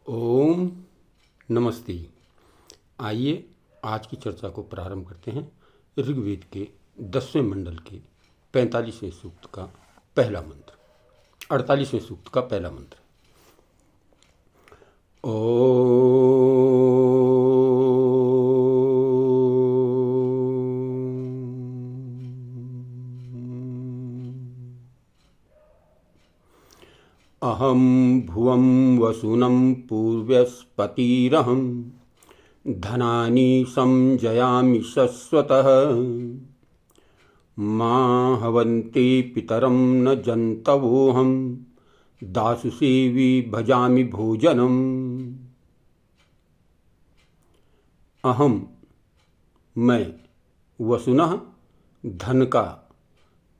ओम नमस्ते। आइए आज की चर्चा को प्रारंभ करते हैं। ऋग्वेद के 10वें मंडल के 45वें सूक्त का पहला मंत्र, 48वें सूक्त का पहला मंत्र। अहं भुवं वसुनं पूर्व्यस्पतिरहं धनानि संजयामि शश्वतः मा हवन्ते पितरं न जन्तवोऽहं दासुसेवी भजामि भोजनम्। अहम मैं वसुनः धन का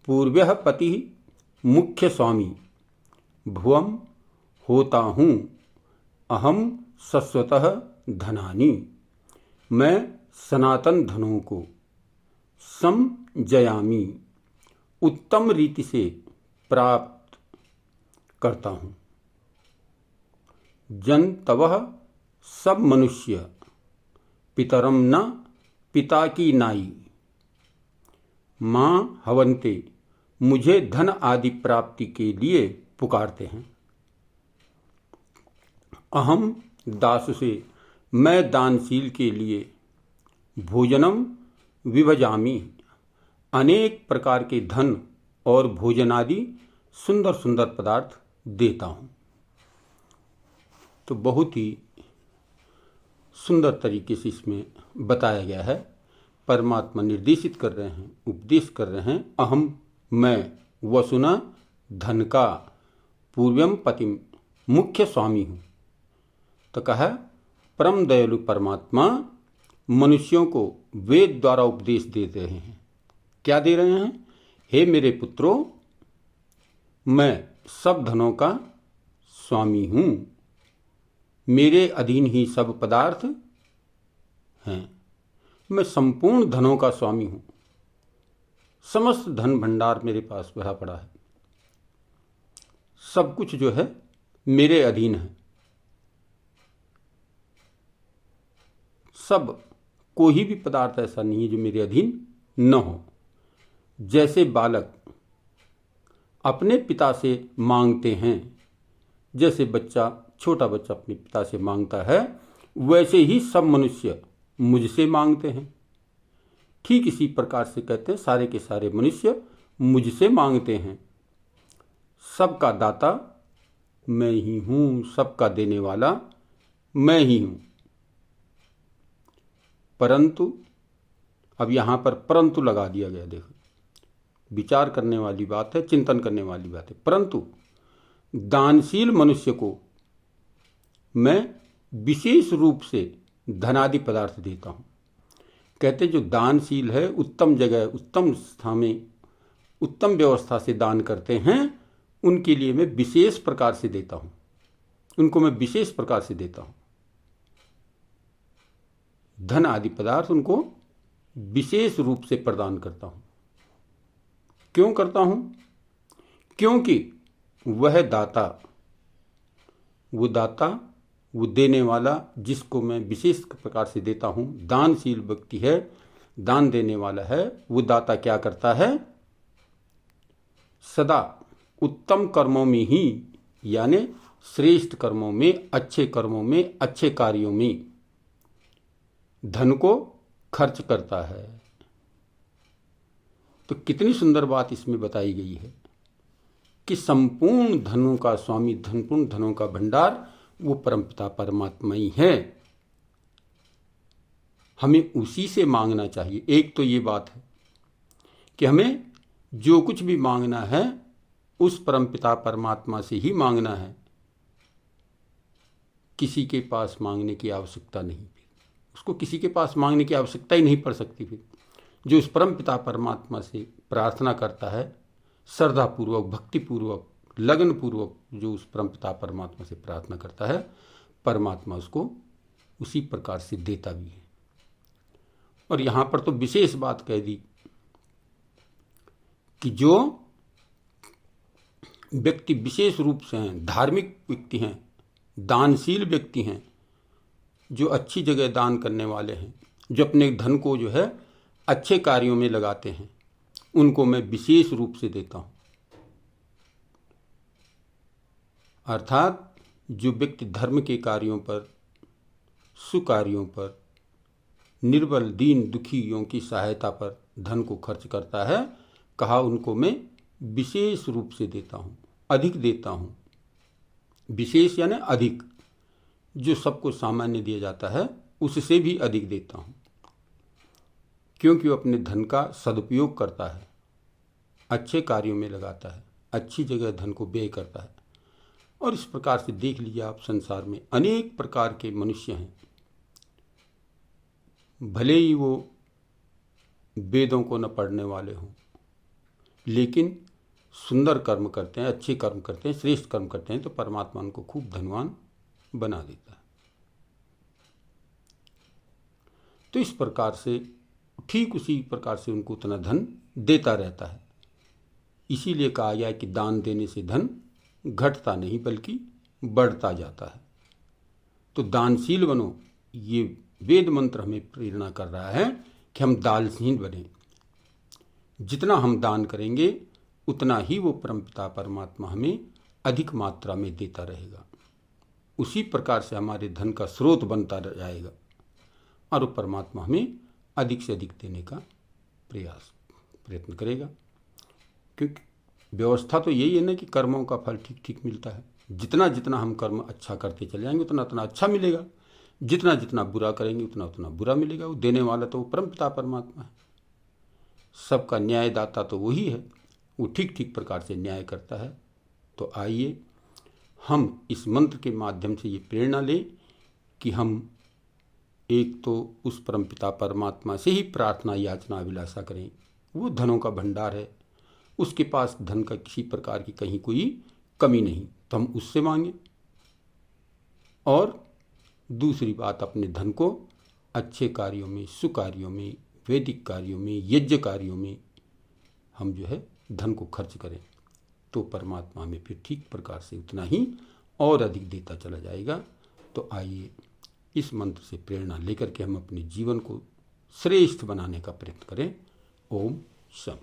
पूर्व्यः पति मुख्य स्वामी भुवम होता हूँ अहम शश्वतः धनानि मैं सनातन धनों को समजयामि उत्तम रीति से प्राप्त करता हूँ। जन्तवः सब मनुष्य पितरम न पिता की नाई माँ हवन्ते मुझे धन आदि प्राप्ति के लिए पुकारते हैं। अहम दास से मैं दानशील के लिए भोजनम विभजामि अनेक प्रकार के धन और भोजन आदि सुंदर सुंदर पदार्थ देता हूँ। तो बहुत ही सुंदर तरीके से इसमें बताया गया है। परमात्मा निर्देशित कर रहे हैं, उपदेश कर रहे हैं। अहम मैं वसुना धन का पूर्वम पतिम मुख्य स्वामी हूँ। तो कहा परम दयालु परमात्मा मनुष्यों को वेद द्वारा उपदेश दे रहे हैं। क्या दे रहे हैं? हे मेरे पुत्रों, मैं सब धनों का स्वामी हूँ, मेरे अधीन ही सब पदार्थ हैं। मैं संपूर्ण धनों का स्वामी हूँ, समस्त धन भंडार मेरे पास भरा पड़ा है, सब कुछ जो है मेरे अधीन है। सब कोई भी पदार्थ ऐसा नहीं है जो मेरे अधीन न हो। जैसे बालक अपने पिता से मांगते हैं, जैसे बच्चा छोटा बच्चा अपने पिता से मांगता है, वैसे ही सब मनुष्य मुझसे मांगते हैं। ठीक इसी प्रकार से कहते हैं सारे के सारे मनुष्य मुझसे मांगते हैं। सबका दाता मैं ही हूँ, सबका देने वाला मैं ही हूँ। परंतु अब यहाँ पर परंतु लगा दिया गया। देखो, विचार करने वाली बात है, चिंतन करने वाली बात है। परंतु दानशील मनुष्य को मैं विशेष रूप से धनादि पदार्थ देता हूँ। कहते जो दानशील है, उत्तम जगह, उत्तम स्थान में, उत्तम व्यवस्था से दान करते हैं, उनके लिए मैं विशेष प्रकार से देता हूँ। उनको मैं विशेष प्रकार से देता हूँ। धन आदि पदार्थ उनको विशेष रूप से प्रदान करता हूँ। क्यों करता हूँ? क्योंकि वह दाता, वो देने वाला जिसको मैं विशेष प्रकार से देता हूँ, दानशील व्यक्ति है, दान देने वाला है, वो दाता क्या करता है? सदा उत्तम कर्मों में ही, यानी श्रेष्ठ कर्मों में, अच्छे कर्मों में, अच्छे कार्यों में धन को खर्च करता है। तो कितनी सुंदर बात इसमें बताई गई है कि संपूर्ण धनों का स्वामी, धनपूर्ण धनों का भंडार वो परमपिता परमात्मा ही है। हमें उसी से मांगना चाहिए। एक तो ये बात है कि हमें जो कुछ भी मांगना है उस परमपिता परमात्मा से ही मांगना है। किसी के पास मांगने की आवश्यकता नहीं, उसको किसी के पास मांगने की आवश्यकता ही नहीं पड़ सकती। फिर जो उस परमपिता परमात्मा से प्रार्थना करता है, श्रद्धापूर्वक, भक्तिपूर्वक, लगनपूर्वक जो उस परमपिता परमात्मा से प्रार्थना करता है, परमात्मा उसको उसी प्रकार से देता भी है। और यहाँ पर तो विशेष बात कह दी कि जो व्यक्ति विशेष रूप से हैं, धार्मिक व्यक्ति हैं, दानशील व्यक्ति हैं, जो अच्छी जगह दान करने वाले हैं, जो अपने धन को जो है अच्छे कार्यों में लगाते हैं, उनको मैं विशेष रूप से देता हूँ। अर्थात जो व्यक्ति धर्म के कार्यों पर, सुकार्यों पर, निर्बल दीन दुखियों की सहायता पर धन को खर्च करता है, कहा उनको मैं विशेष रूप से देता हूँ, अधिक देता हूँ। विशेष यानी अधिक, जो सबको सामान्य दिया जाता है उससे भी अधिक देता हूँ, क्योंकि वो अपने धन का सदुपयोग करता है, अच्छे कार्यों में लगाता है, अच्छी जगह धन को व्यय करता है। और इस प्रकार से देख लीजिए आप, संसार में अनेक प्रकार के मनुष्य हैं, भले ही वो वेदों को न पढ़ने वाले हों, लेकिन सुंदर कर्म करते हैं, अच्छे कर्म करते हैं, श्रेष्ठ कर्म करते हैं, तो परमात्मा उनको खूब धनवान बना देता है। तो इस प्रकार से, ठीक उसी प्रकार से उनको उतना धन देता रहता है। इसीलिए कहा गया है कि दान देने से धन घटता नहीं बल्कि बढ़ता जाता है। तो दानशील बनो, ये वेद मंत्र हमें प्रेरणा कर रहा है कि हम दानशील बने। जितना हम दान करेंगे उतना ही वो परमपिता परमात्मा हमें अधिक मात्रा में देता रहेगा। उसी प्रकार से हमारे धन का स्रोत बनता जाएगा और वो परमात्मा हमें अधिक से अधिक देने का प्रयत्न करेगा। क्योंकि व्यवस्था तो यही है ना कि कर्मों का फल ठीक ठीक मिलता है। जितना जितना हम कर्म अच्छा करते चले जाएंगे उतना उतना अच्छा मिलेगा, जितना जितना बुरा करेंगे उतना उतना बुरा मिलेगा। वो देने वाला तो वो परमपिता परमात्मा है, सबका न्यायदाता तो वही है, वो ठीक ठीक प्रकार से न्याय करता है। तो आइए हम इस मंत्र के माध्यम से ये प्रेरणा लें कि हम एक तो उस परमपिता परमात्मा से ही प्रार्थना याचना अभिलाषा करें। वो धनों का भंडार है, उसके पास धन का किसी प्रकार की कहीं कोई कमी नहीं, तो हम उससे मांगें। और दूसरी बात, अपने धन को अच्छे कार्यों में, सुकार्यों में, वैदिक कार्यों में, यज्ञ कार्यों में हम जो है धन को खर्च करें, तो परमात्मा में फिर ठीक प्रकार से उतना ही और अधिक देता चला जाएगा। तो आइए इस मंत्र से प्रेरणा लेकर के हम अपने जीवन को श्रेष्ठ बनाने का प्रयत्न करें। ओम शम।